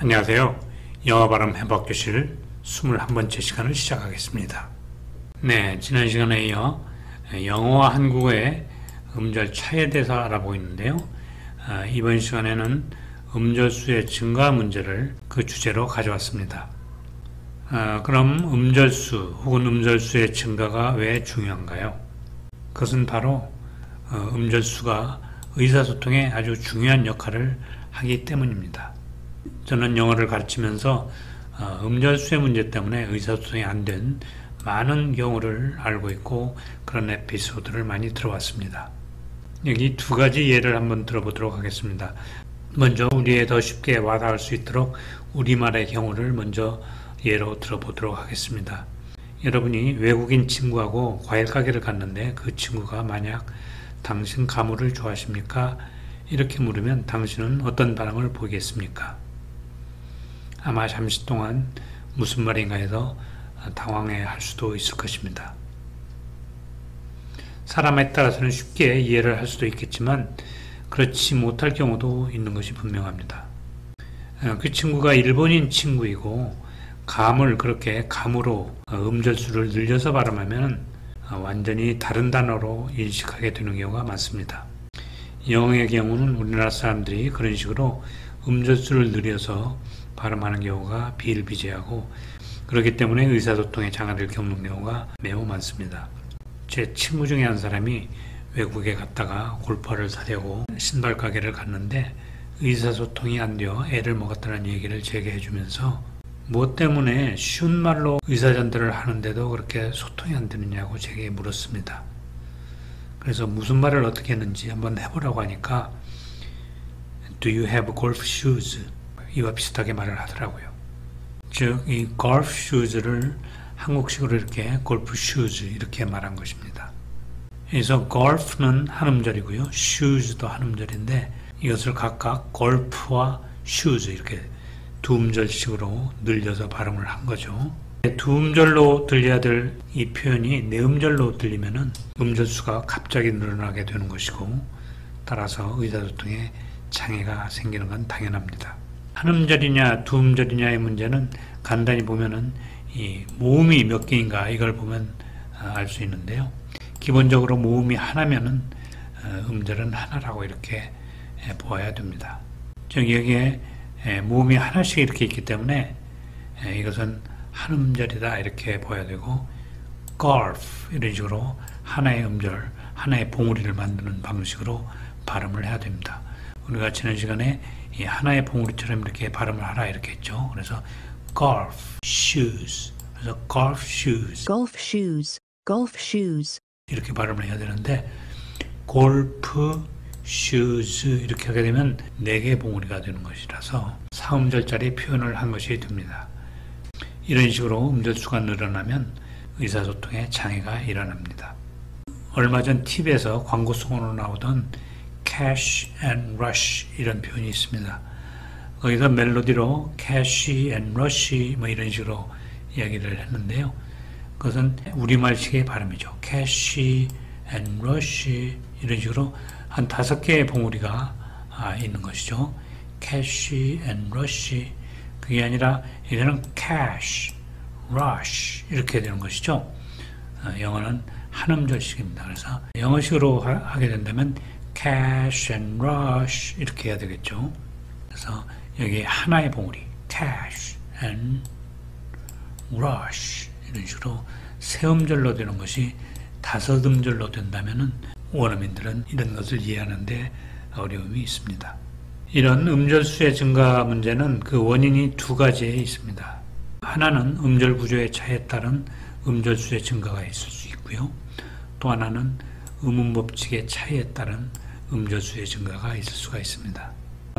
안녕하세요. 영어 발음 회복 교실 21번째 시간을 시작하겠습니다. 네, 지난 시간에 이어 영어와 한국어의 음절 차이에 대해서 알아보고 있는데요. 이번 시간에는 음절수의 증가 문제를 그 주제로 가져왔습니다. 그럼 음절수 혹은 음절수의 증가가 왜 중요한가요? 그것은 바로 음절수가 의사소통에 아주 중요한 역할을 하기 때문입니다. 저는 영어를 가르치면서 음절수의 문제 때문에 의사소통이 안 된 많은 경우를 알고 있고 그런 에피소드를 많이 들어왔습니다. 여기 두 가지 예를 한번 들어보도록 하겠습니다. 먼저 우리에 더 쉽게 와닿을 수 있도록 우리말의 경우를 먼저 예로 들어보도록 하겠습니다. 여러분이 외국인 친구하고 과일 가게를 갔는데 그 친구가 만약 당신 가물을 좋아하십니까? 이렇게 물으면 당신은 어떤 반응을 보이겠습니까? 아마 잠시 동안 무슨 말인가 해서 당황해 할 수도 있을 것입니다. 사람에 따라서는 쉽게 이해를 할 수도 있겠지만 그렇지 못할 경우도 있는 것이 분명합니다. 그 친구가 일본인 친구이고 감을 그렇게 감으로 음절수를 늘려서 발음하면 완전히 다른 단어로 인식하게 되는 경우가 많습니다. 영어의 경우는 우리나라 사람들이 그런 식으로 음절수를 늘려서 발음하는 경우가 비일비재하고 그렇기 때문에 의사소통에 장애를 겪는 경우가 매우 많습니다. 제 친구 중에 한 사람이 외국에 갔다가 골퍼를 사려고 신발 가게를 갔는데 의사소통이 안 되어 애를 먹었다는 얘기를 제게 해주면서 뭐 때문에 쉬운 말로 의사전달을 하는데도 그렇게 소통이 안 되느냐고 제게 물었습니다. 그래서 무슨 말을 어떻게 했는지 한번 해보라고 하니까 Do you have golf shoes? 이와 비슷하게 말을 하더라고요. 즉, 이 golf shoes를 한국식으로 이렇게 골프 shoes 이렇게 말한 것입니다. 그래서 golf는 한 음절이고요. shoes도 한 음절인데 이것을 각각 golf와 shoes 이렇게 두 음절식으로 늘려서 발음을 한 거죠. 두 음절로 들려야 될 이 표현이 네 음절로 들리면은 음절수가 갑자기 늘어나게 되는 것이고 따라서 의사소통에 장애가 생기는 건 당연합니다. 한 음절이냐 두 음절이냐의 문제는 간단히 보면은 이 모음이 몇 개인가 이걸 보면 알 수 있는데요. 기본적으로 모음이 하나면은 음절은 하나라고 이렇게 보아야 됩니다. 즉 여기에 모음이 하나씩 이렇게 있기 때문에 이것은 한 음절이다 이렇게 보아야 되고 golf 이런 식으로 하나의 음절, 하나의 봉우리를 만드는 방식으로 발음을 해야 됩니다. 우리가 지난 시간에 이 하나의 봉우리처럼 이렇게 발음을 하라 이렇게 했죠. 그래서 golf shoes, 그래서 golf shoes, golf shoes, golf shoes. 이렇게 발음을 해야 되는데 골프 shoes 이렇게 하게 되면 4개의 봉우리가 되는 것이라서 4음절짜리 표현을 한 것이 됩니다. 이런 식으로 음절수가 늘어나면 의사소통에 장애가 일어납니다. 얼마 전 TV에서 광고송으로 나오던 cash and rush 이런 표현이 있습니다. 거기서 멜로디로 cash and rush 뭐 이런 식으로 이야기를 했는데요. 그것은 우리말식의 발음이죠. cash and rush 이런 식으로 한 5개의 봉우리가 있는 것이죠. cash and rush 그게 아니라 이제는 cash, rush 이렇게 되는 것이죠. 영어는 한 음절식입니다. 그래서 영어식으로 하게 된다면 cash and rush 이렇게 해야 되겠죠. 그래서 여기 하나의 봉우리 cash and rush 이런 식으로 세 음절로 되는 것이 5음절로 된다면은 원어민들은 이런 것을 이해하는데 어려움이 있습니다. 이런 음절수의 증가 문제는 그 원인이 두 가지에 있습니다. 하나는 음절 구조의 차이에 따른 음절수의 증가가 있을 수 있고요. 또 하나는 음운법칙의 차이에 따른 음절수의 증가가 있을 수가 있습니다.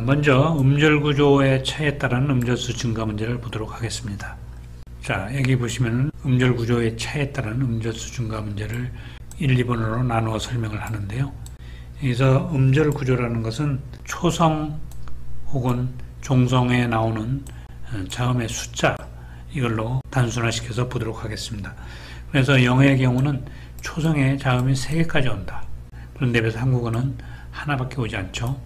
먼저 음절 구조의 차이에 따른 음절수 증가 문제를 보도록 하겠습니다. 자, 여기 보시면 음절 구조의 차이에 따른 음절수 증가 문제를 1, 2번으로 나누어 설명을 하는데요. 여기서 음절 구조라는 것은 초성 혹은 종성에 나오는 자음의 숫자 이걸로 단순화시켜서 보도록 하겠습니다. 그래서 영어의 경우는 초성의 자음이 3개까지 온다. 그런데 비해서 한국어는 하나밖에 오지 않죠.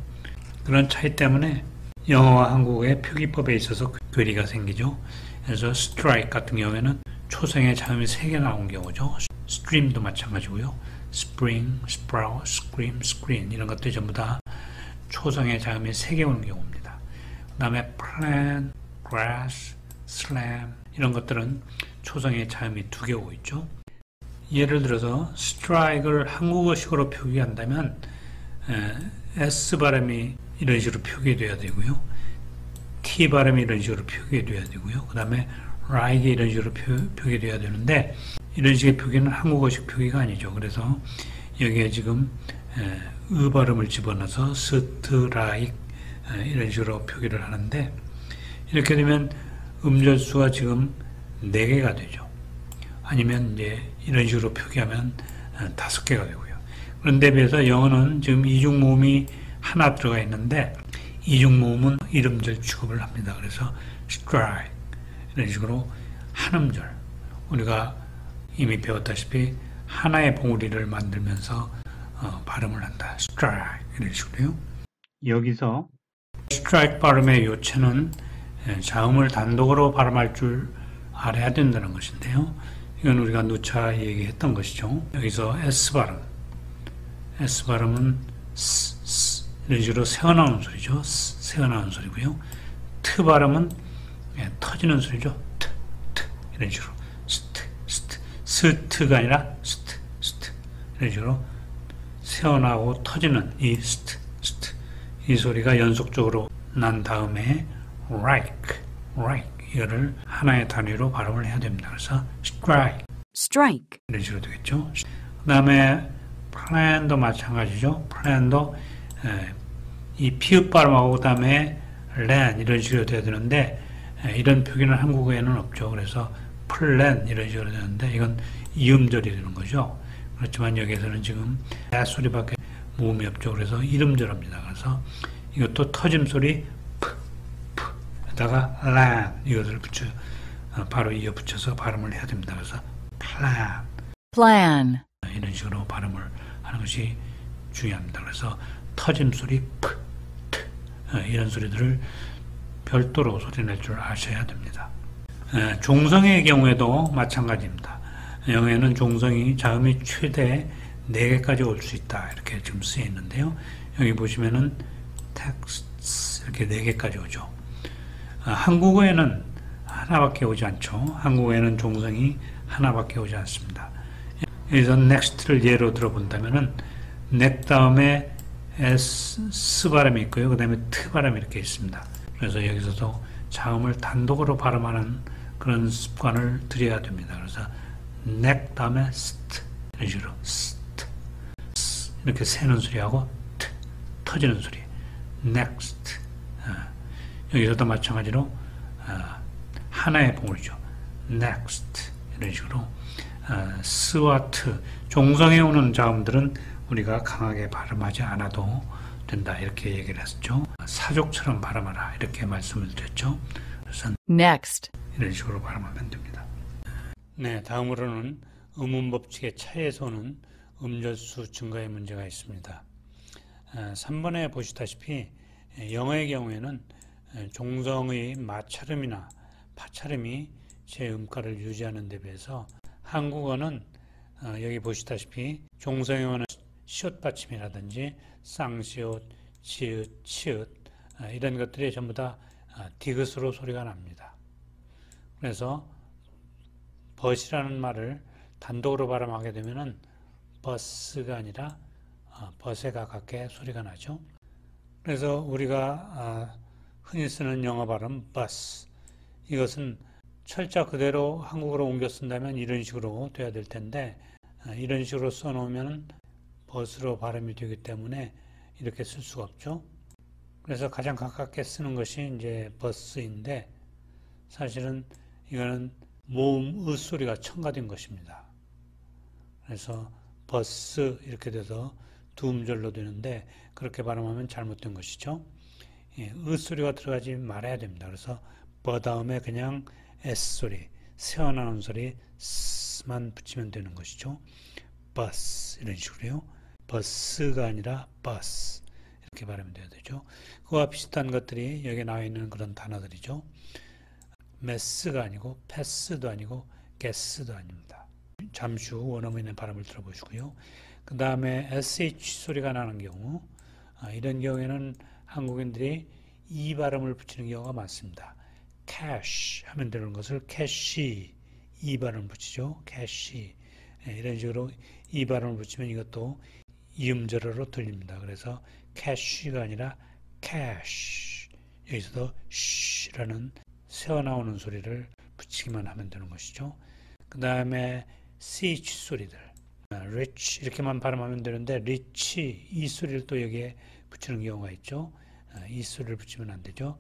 그런 차이 때문에 영어와 한국어의 표기법에 있어서 괴리가 생기죠. 그래서 strike 같은 경우에는 초성의 자음이 3개 나온 경우죠. stream도 마찬가지고요. spring, sprout, scream, screen 이런 것들이 전부 다 초성의 자음이 3개 오는 경우입니다. 그 다음에 plant, grass, slam 이런 것들은 초성의 자음이 2개 오고 있죠. 예를 들어서 strike를 한국어식으로 표기한다면 S 발음이 이런 식으로 표기돼야 되고요. T 발음이 이런 식으로 표기돼야 되고요. 그 다음에 Like이 이런 식으로 표기돼야 되는데 이런 식의 표기는 한국어식 표기가 아니죠. 그래서 여기에 지금 으 발음을 집어넣어서 strike 이런 식으로 표기를 하는데 이렇게 되면 음절수가 지금 4개가 되죠. 아니면 이제 이런 식으로 표기하면 5개가 되고요. 그런데 비해서 영어는 지금 이중모음이 하나 들어가 있는데 이중모음은 이음절 취급을 합니다. 그래서 strike 이런 식으로 한음절 우리가 이미 배웠다시피 하나의 봉우리를 만들면서 발음을 한다. strike 이런 식으로요. 여기서 strike 발음의 요체는 자음을 단독으로 발음할 줄 알아야 된다는 것인데요. 이건 우리가 누차 얘기했던 것이죠. 여기서 S 발음은 이런 식으로 새어나오는 소리죠. 새어나오는 소리고요. T 발음은 터지는 소리죠. 이런 식으로 스트가 아니라 스트 이런 식으로 새어나오고 터지는 이 이 소리가 연속적으로 난 다음에 like 이거를 하나의 단위로 발음을 해야 됩니다. 그래서 strike 이런 식으로 되겠죠. 그 다음에 plan도 마찬가지죠. plan도 이 피읍 발음하고 그 다음에 land 이런 식으로 돼야 되는데 이런 표기는 한국어에는 없죠. 그래서 plan 이런 식으로 되는데 이건 이음절이 되는 거죠. 그렇지만 여기에서는 지금 소리밖에 모음이 없죠. 그래서 이음절합니다. 그래서 이것도 터짐 소리 에다가 land 이것을 바로 이어 붙여서 발음을 해야 됩니다. 그래서 plan 이런 식으로 발음을 하는 것이 중요합니다. 그래서 터짐 소리 이런 소리들을 별도로 소리낼 줄 아셔야 됩니다. 종성의 경우에도 마찬가지입니다. 영어에는 종성이 자음이 최대 4개까지 올 수 있다 이렇게 지금 쓰여 있는데요. 여기 보시면은 texts 이렇게 4개까지 오죠. 한국어에는 하나밖에 오지 않죠. 한국어에는 종성이 하나밖에 오지 않습니다. 여기서 next를 예로 들어본다면은 next 다음에 s 발음이 있고요. 그 다음에 t 발음이 이렇게 있습니다. 그래서 여기서도 자음을 단독으로 발음하는 그런 습관을 들여야 됩니다. 그래서 next 다음에 st 이런 식으로 st 이렇게 새는 소리하고 터지는 소리 next 여기서도 마찬가지로 하나의 봉우리죠. next 이런 식으로 s와 t 종성에 오는 자음들은 우리가 강하게 발음하지 않아도 된다 이렇게 얘기를 했죠. 사족처럼 발음하라 이렇게 말씀을 드렸죠. 그래서 next 이런 식으로 발음하면 됩니다. 네, 다음으로는 음운법칙의 차이에서 오는 음절수 증가의 문제가 있습니다. 3번에 보시다시피 영어의 경우에는 종성의 마찰음이나 파찰음이 제 음가를 유지하는 데 비해서 한국어는 여기 보시다시피 종성에 오는 시옷 받침이라든지 쌍시옷, 지읒, 치읒 이런 것들이 전부 다 디귿으로 소리가 납니다. 그래서 벗이라는 말을 단독으로 발음하게 되면은 버스가 아니라 벗에 가깝게 소리가 나죠. 그래서 우리가 흔히 쓰는 영어 발음 bus 이것은 철자 그대로 한국어로 옮겨 쓴다면 이런 식으로 돼야 될 텐데 이런 식으로 써놓으면 벗으로 발음이 되기 때문에 이렇게 쓸 수가 없죠. 그래서 가장 가깝게 쓰는 것이 이제 버스인데 사실은 이거는 모음 으 소리가 첨가된 것입니다. 그래서 버스 이렇게 돼서 두 음절로 되는데 그렇게 발음하면 잘못된 것이죠. 으 소리가 들어가지 말아야 됩니다. 그래서 버 다음에 그냥 S 소리, 새어나오는 소리 스만 붙이면 되는 것이죠. 버스 이런 식으로요. 버스가 아니라 버스 이렇게 발음이 되어야 되죠. 그와 비슷한 것들이 여기 나와 있는 그런 단어들이죠. 메스가 아니고 패스도 아니고 게스도 아닙니다. 잠시 후 원어민의 발음을 들어보시고요. 그 다음에 SH 소리가 나는 경우, 이런 경우에는 한국인들이 이 발음을 붙이는 경우가 많습니다. cash 하면 되는 것을 캐시 이 발음을 붙이죠. 캐시 이런 식으로 이 발음을 붙이면 이것도 이음절어로 들립니다. 그래서 cash가 아니라 cash, 여기서도 sh라는 새어나오는 소리를 붙이기만 하면 되는 것이죠. 그 다음에 ch 소리들, rich 이렇게만 발음하면 되는데 rich 이 소리를 또 여기에 붙이는 경우가 있죠. 이 소리를 붙이면 안 되죠.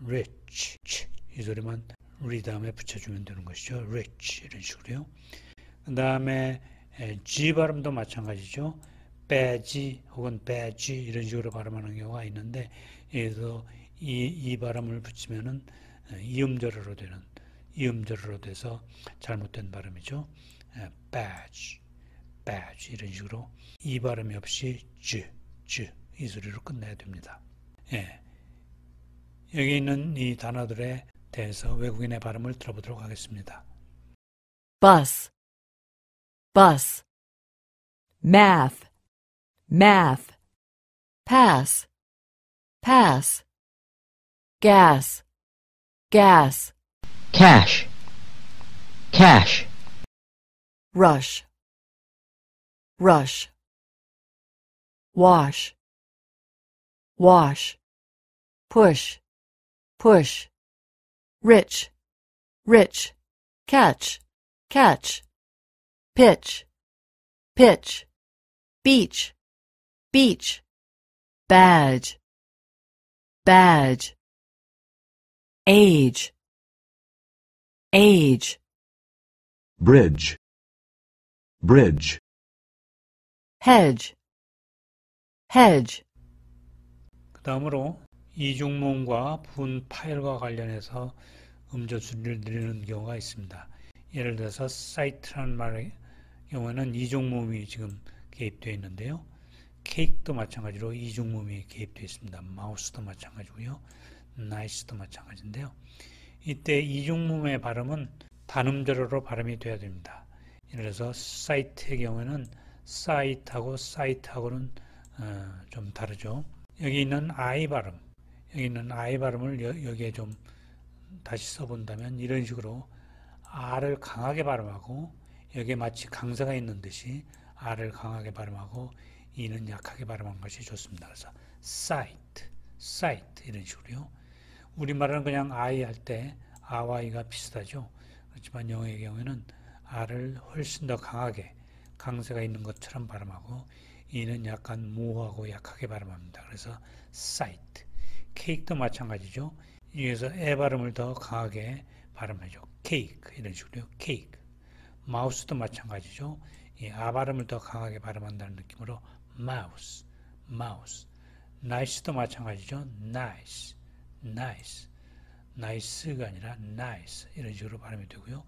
rich 이 소리만 리 다음에 붙여주면 되는 것이죠. rich 이런 식으로요. 그 다음에 G 발음도 마찬가지죠. badge 혹은 badge 이런 식으로 발음하는 경우가 있는데 여기서 이 발음을 붙이면은 이음절어로 돼서 잘못된 발음이죠. badge 이런 식으로 이 발음이 없이 이 소리로 끝내야 됩니다. 예. 여기 있는 이 단어들에 대해서 외국인의 발음을 들어보도록 하겠습니다. bus, bus, math, math, pass, pass, gas, gas, cash, cash, rush, rush, wash, wash, push, push, rich, rich, catch, catch, pitch, pitch, beach, beach, badge, badge, age, age, bridge, bridge, hedge, hedge, 그 다음으로 이중모음과 부분 파열과 관련해서 음절수를 내리는 경우가 있습니다. 예를 들어서 site라는 말의 경우에는 이중모음이 지금 개입되어 있는데요. cake도 마찬가지로 이중모음이 개입되어 있습니다. mouse도 마찬가지고요. nice도 마찬가지인데요. 이때 이중모음의 발음은 단음절어로 발음이 돼야 됩니다. 예를 들어서 site의 경우에는 site하고 site하고는 좀 다르죠. 여기 있는 I 발음을 여기에 좀 다시 써본다면 이런 식으로 R을 강하게 발음하고 여기에 마치 강세가 있는 듯이 R을 강하게 발음하고 E는 약하게 발음한 것이 좋습니다. 그래서 sight 이런 식으로요. 우리말은 그냥 I 할 때 A와 E가 비슷하죠. 그렇지만 영어의 경우에는 R을 훨씬 더 강하게 강세가 있는 것처럼 발음하고 E는 약간 모호하고 약하게 발음합니다. 그래서 sight. cake도 마찬가지죠. 여기서 에 발음을 더 강하게 발음하죠. cake 이런 식으로요. cake. mouse도 마찬가지죠. 이 아 발음을 더 강하게 발음한다는 느낌으로 mouse. nice도 마찬가지죠. nice. nice가 아니라 nice 이런 식으로 발음이 되고요.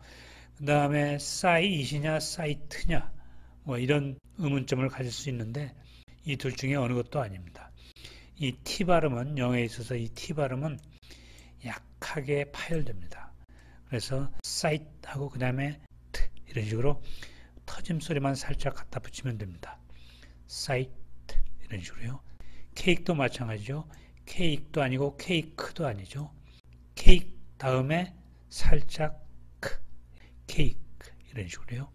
그 다음에 sight이냐 sight냐 뭐 이런 의문점을 가질 수 있는데 이 둘 중에 어느 것도 아닙니다. 이 T 발음은 영어에 있어서 이 T 발음은 약하게 파열됩니다. 그래서 sight하고 그 다음에 T 이런 식으로 터짐 소리만 살짝 갖다 붙이면 됩니다. sight 이런 식으로요. cake도 마찬가지죠. cake도 아니고 cake도 아니죠. cake 다음에 살짝 cake 이런 식으로요.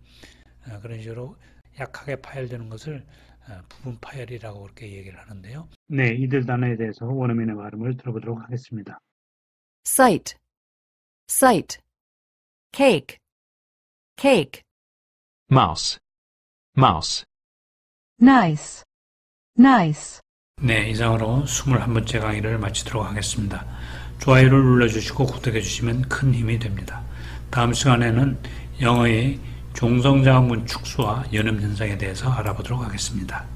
그런 식으로 약하게 파열되는 것을 부분 파열이라고 그렇게 얘기를 하는데요. 네, 이들 단어에 대해서 원어민의 발음을 들어보도록 하겠습니다. sight, sight, cake, cake, mouse, mouse, nice, nice. 네, 이상으로 21번째 강의를 마치도록 하겠습니다. 좋아요를 눌러주시고 구독해주시면 큰 힘이 됩니다. 다음 시간에는 영어의 종성자문 축소와 연음현상에 대해서 알아보도록 하겠습니다.